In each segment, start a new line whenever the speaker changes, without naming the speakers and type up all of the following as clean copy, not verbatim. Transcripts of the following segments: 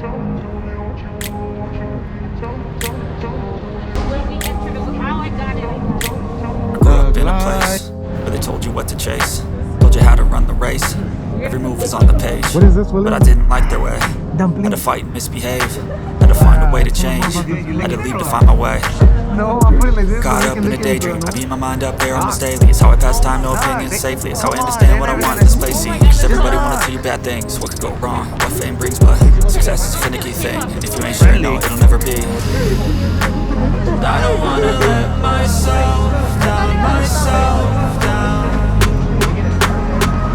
Grew up in a place where they told you what to chase, told you how to run the race. Every move was on the page.
What is this, Willie?
But I didn't like their way.
Dumplings?
Had to fight and misbehave. Had to find a way to change. Had to leave to find my way.
No, I'm putting like this.
Caught up in a daydream. I beat my mind up there almost daily. It's how I pass time, no opinions safely. It's how I understand what I want in this place. See, cause everybody wanna tell you bad things. What could go wrong, what fame brings, but success is a finicky thing. And if you ain't sure, no, it'll never be. I don't wanna let myself down, myself down.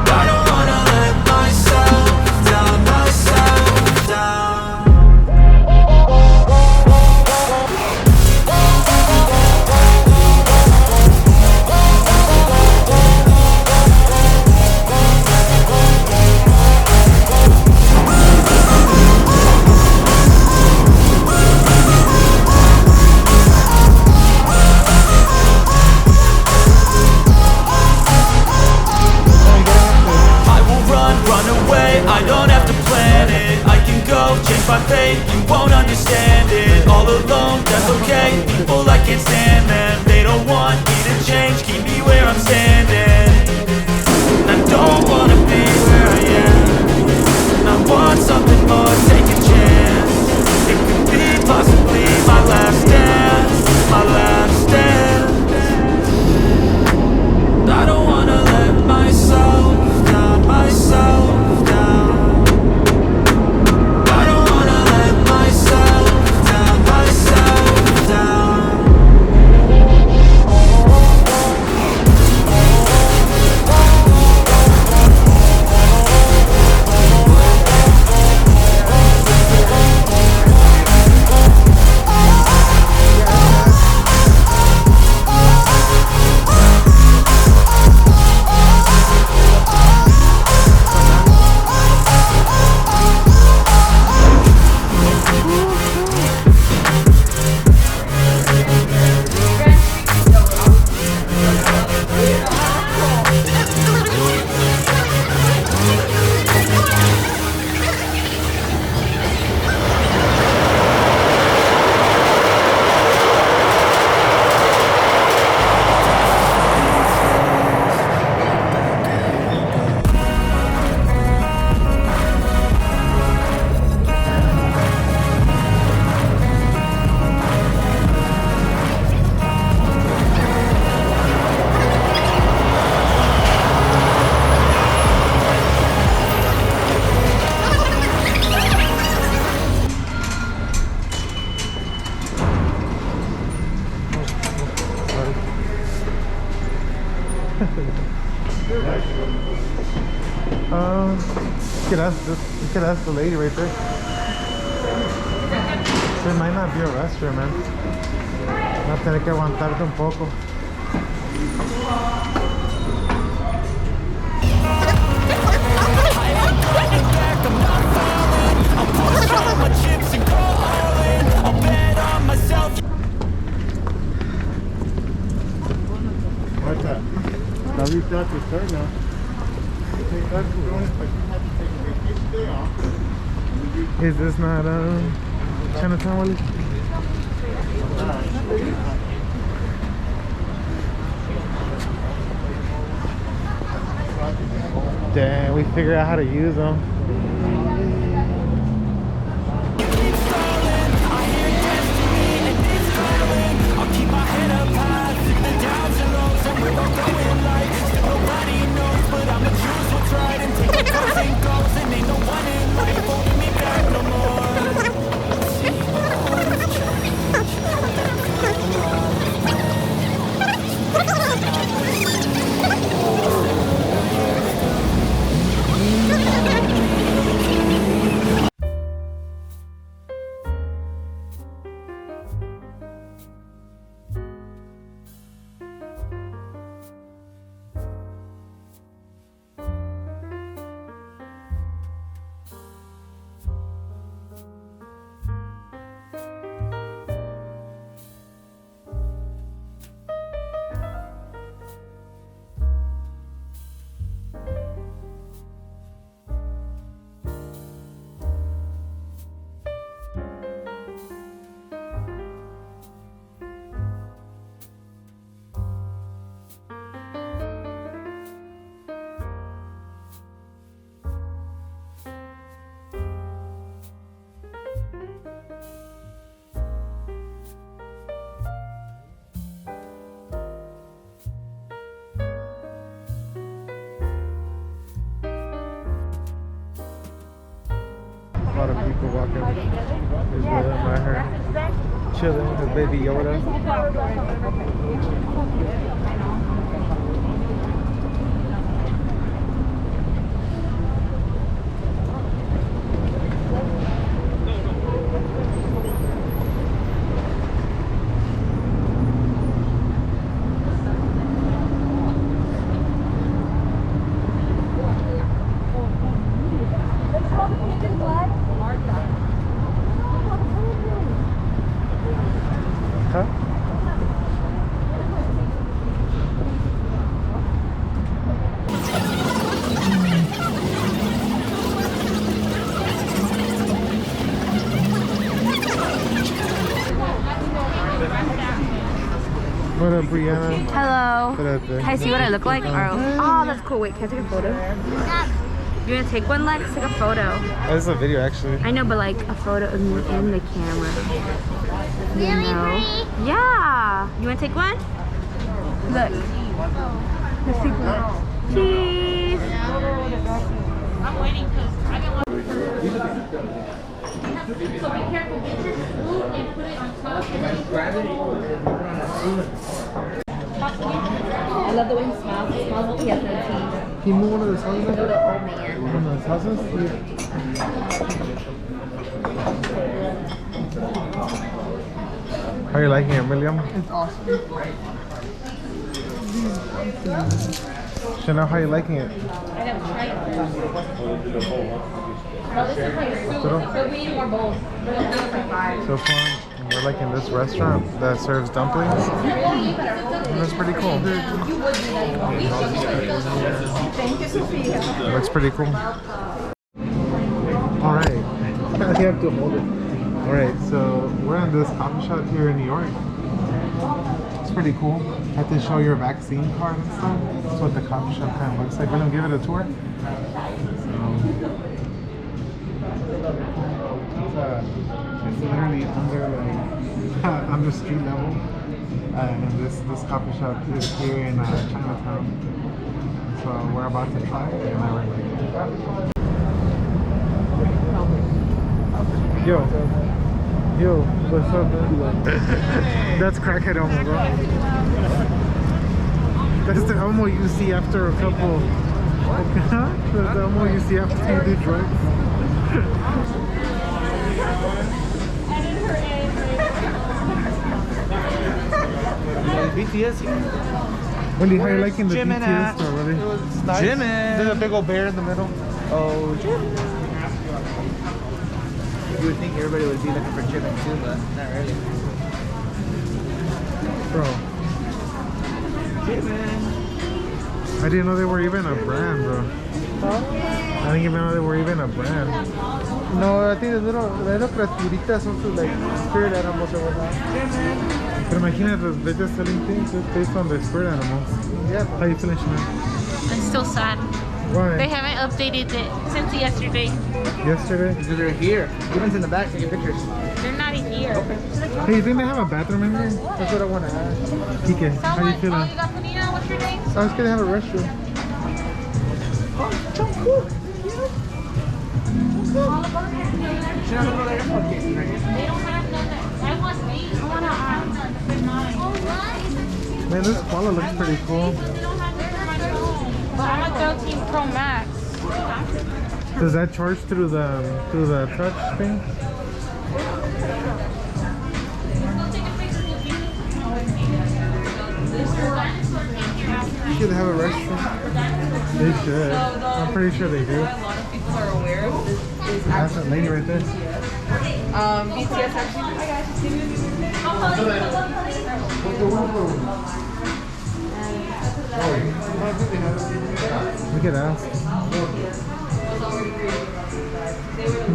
I don't wanna let myself down, myself down. I don't have to plan it, I can go change my fate. You won't understand it, all alone, that's okay. People, I can't stand them, they don't want me to change. Keep me where I'm standing. I don't wanna be where I am. I want something more, take a chance. It could be possibly my last dance, my last dance. I don't wanna let myself down, myself down.
You could ask the lady right there. There might not be a restaurant, man. Vas a tener que aguantarte un poco. What's that? Now we've got to start now. Is this not Chinatown, Willie? Damn, we figured out how to use them. lot of people walking. There's William right here, chilling with Baby Yoda. What up, Brianna?
Hello.
What up,
Can I see what I look like? Oh, that's cool. Wait, can I take a photo? You wanna take one, Lex? Take a photo.
This is a video, actually.
I know, but like a photo of me in the camera. You know? Yeah. You wanna take one? Look. Let's take one. Cheese. I'm waiting because I don't want. So be careful. Get your spoon and put it on top. I love the way he smiles. He smiles like he has no teeth.
Can you move one of those houses?
Go to old man.
One of those houses? How are you liking it, William?
It's awesome.
Chanel, how are you liking it?
I never tried it. No, this is like soup. So we need more bowls.
So far, we're liking this restaurant that serves dumplings. And that's pretty cool.
Thank you, Sophia.
Looks pretty cool. Alright. You have to hold it. Alright, so we're in this coffee shop here in New York. It's pretty cool. I have to show your vaccine card and stuff. That's what the coffee shop kind of looks like. We're gonna give it a tour. It's literally under like under street level. And this coffee shop is here in Chinatown. So we're about to try it, and I really like it. Yo, what's up, man? That's crackhead Elmo, bro. That's the Elmo you see after a couple. That's the Elmo you see after you do drugs.
BTS here.
Wendy, how you liking the
Jimin
BTS store, Wendy?
It was nice.
Jimin.
There's a big old bear in the middle.
Oh, Jimin. You would think everybody would be looking for Jimin too, but not really.
Bro,
Jimin.
I didn't know they were even a brand, bro.
Huh?
I didn't even know they were even a brand.
No, I think the little criaturitas son sus like spirit animals or whatnot.
But imagine they're just selling things just based on their spirit animals.
Yeah.
How you feeling, Chanel?
I'm still sad.
Why?
They haven't updated it since yesterday.
Yesterday?
Because they're here. Jimin's in the back taking pictures.
They're not here.
Hey, you think they have a bathroom in there?
That's what I want to ask.
Kike, how you
Someone,
feeling?
oh, you got Panina? What's your name?
I was gonna have a restroom.
Should I go there? Okay, right here.
They don't have none. I want these. I want to fit mine. Oh,
Man, this koala looks pretty cool.
They don't have this for my phone. But I'm a 13 Pro Max.
Does that charge through the touch thing?
Should have a restroom.
They should. I'm pretty sure they do.
A lot of people are aware of is
That's that lady right there.
BTS actually. Hi
We could ask.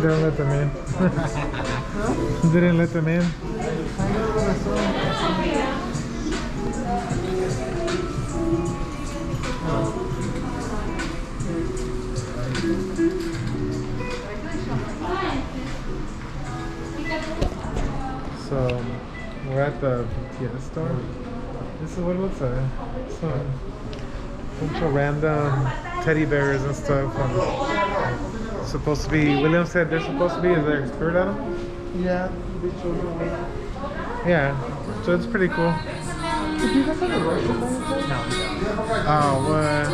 Didn't let them in. Didn't let them in. So we're at the BTS store. This is what it looks like. So
bunch of random teddy bears and stuff. Supposed to be, William said they're supposed to be their spirit animal.
Yeah, they showed me.
Yeah, so it's pretty cool.
Did you guys have a Russian by any chance?
Oh, what?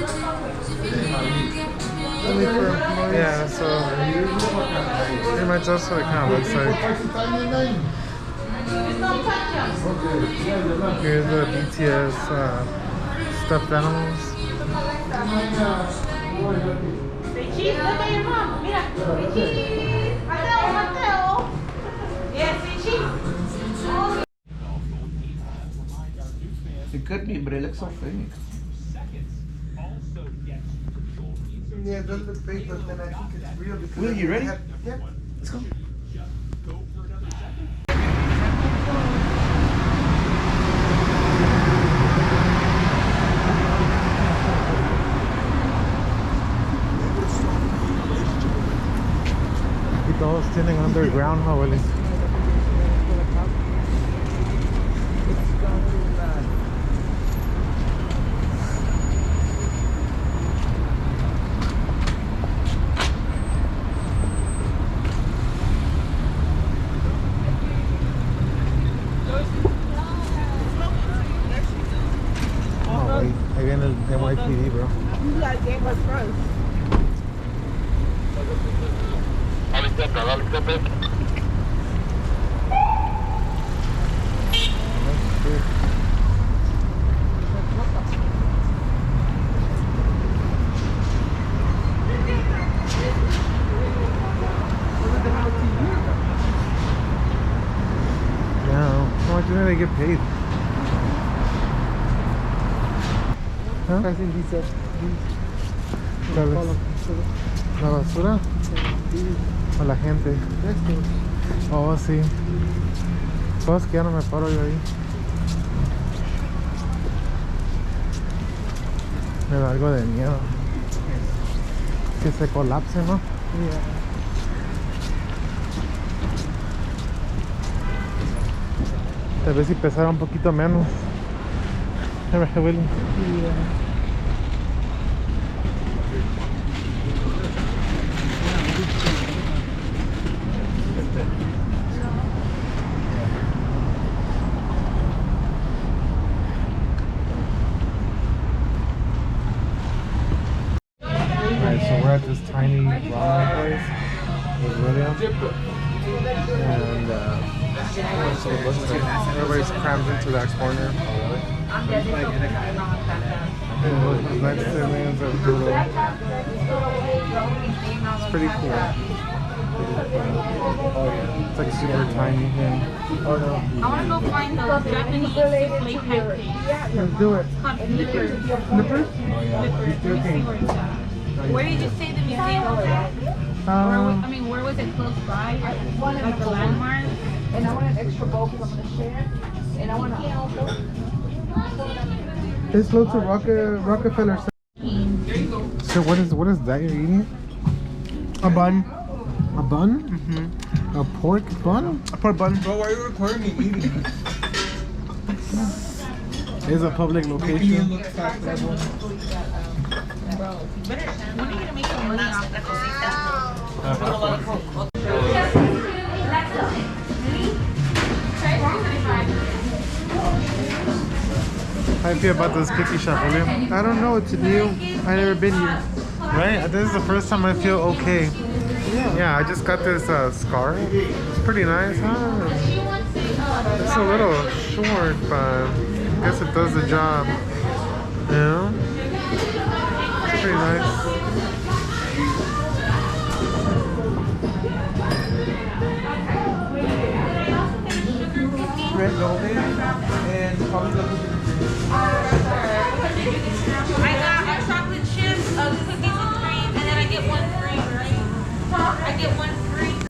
Only for employees?
Yeah, so pretty much that's what it kind of looks like. Here's the BTS stuffed animals.
Say cheese, look at your mom. Mira. Say cheese. Mateo, Mateo. Yeah, say cheese.
It could be, but it looks so fake.
Yeah, it does look fake, but then I think it's real because...
Will, you ready?
Yeah.
Let's go.
Y todos tienen underground, ¿no, Willy? Ahí viene el NYPD, bro.
You gotta get her first.
Yeah, how much do they get paid? Huh?
I think these are...
¿La basura? ¿O la gente? Oh, sí. Pues que ya no me paro yo ahí. Me da algo de miedo. Que se colapse, ¿no? Tal vez si pesara un poquito menos. Willy. Alright, so we're at this tiny ramen place with William. And so it looks like everybody's crammed into that corner. Next to me is a doodle. It's pretty cool. It's like super tiny here. Oh no.
I want to go find those Japanese souffle pancakes.
Let's do it.
It's called flippers.
Flippers?
Where did you say the museum was at? Where was it close by? Like the landmark?
And I want an extra bowl because I'm gonna share. And I want to.
It's close to Rockefeller.
So what is that you're eating?
A bun.
A bun?
Mm-hmm.
A pork bun?
A pork bun.
Bro, why are you recording me eating?
It's a public location.
When are you gonna make some money off the
How do you feel about this cookie shop, William?
I don't know. It's new. I've never been here.
Right? This is the first time I feel okay. Yeah, I just got this scarf. It's pretty nice, huh? It's a little short, but I guess it does the job. Yeah? It's pretty nice.
Red velvet and probably
I got a chocolate chip, cookies and cream, and then I get one free, right? I get one free.